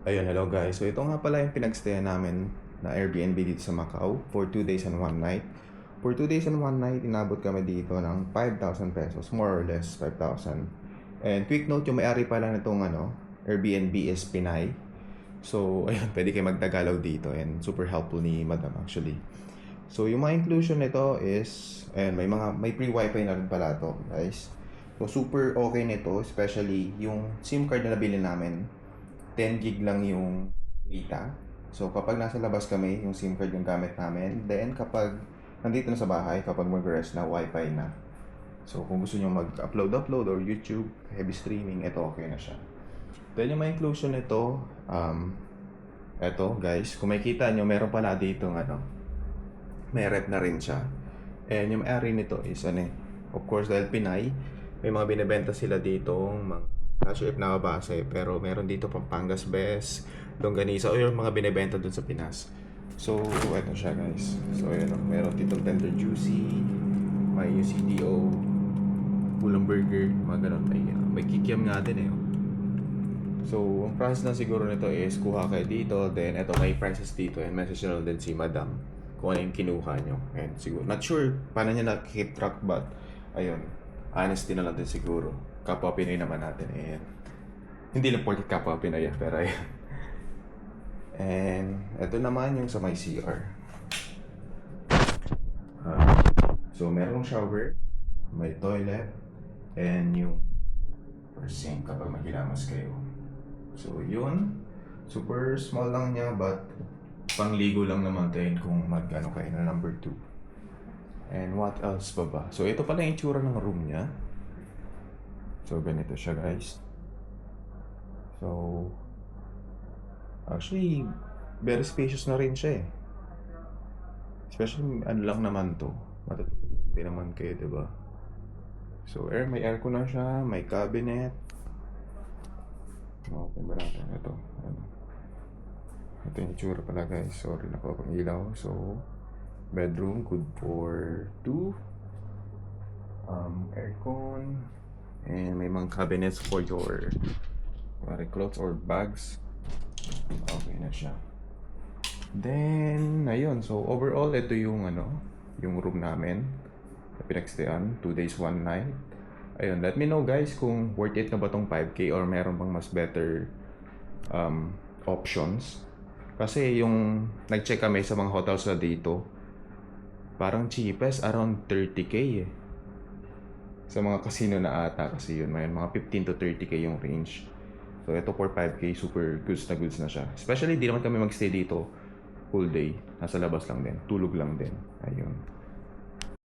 Ayun, hello guys. So ito nga pala yung pinagstayan namin na Airbnb dito sa Macau for 2 days and 1 night. For 2 days and 1 night, inabot kami dito ng 5,000 pesos, more or less 5,000. And quick note, yung may-ari pala nitong Airbnb is Pinay. So ayun, pwede kayo magtagalog dito and super helpful ni Madam actually. So yung mga inclusion nito is, ayun, may free wifi na rin pala to guys. So super okay nito, especially yung SIM card na nabili namin 10 gig lang yung data. So, kapag nasa labas kami, yung SIM card yung gamit namin. Then, kapag nandito na sa bahay, kapag mag-rest na, wifi na. So, kung gusto nyo mag-upload or YouTube, heavy streaming, ito okay na siya. Then, yung mga inclusion nito, eto guys, kung makikita nyo, meron pala dito may rep na rin siya. And yung may-ari nito is, of course, dahil Pinay, may mga binibenta sila dito, not sure if nakabase, pero meron dito Pampangas Best, Longganisa, o yung mga binibenta dun sa Pinas. So, ito siya guys. So, ayan o. Meron dito Tender Juicy, may UCDO, Pulang Burger, mga ganun. May kikiam nga din eh. Oh. So, ang price na siguro nito is kuha kayo dito, then ito may prices dito, and message na lang din si Madam kung ano yung kinuha nyo. And siguro, not sure paano niya na-keep track, but ayun, honesty na lang din siguro. Kapwa Pinoy naman natin, and hindi lang porket kapwa Pinoy, pero ayun. And ito naman yung sa may CR. So merong shower, may toilet, and yung sink kapag maghilamas kayo. So yun, super small lang niya, but pangligo lang naman din kung mag-ano kayo na number 2. And what else pa ba? So ito pala yung itsura ng room niya. So ganito siya guys. So actually very spacious na rin siya eh. Especially ano lang naman to. Matutulog naman kayo, 'di ba? So may aircon na siya, may cabinet. Okay ba natin ito? Ito yung itsura pala guys. Sorry, napapangilaw. So bedroom good for 2. Aircon. And may mga cabinets for your clothes or bags. Okay na siya. Then, ayun. So, overall, ito yung yung room namin na pinagstayan. 2 days, 1 night. Ayun, let me know guys kung worth it na ba tong 5K or meron bang mas better options. Kasi yung nag-check kami sa mga hotels na dito, parang cheapest around 30K eh. Sa mga casino na ata kasi yun, may mga 15 to 30K yung range. So ito for 5K, super goods na siya. Especially di naman kami magstay dito full day. Nasa labas lang din, tulog lang din. Ayun.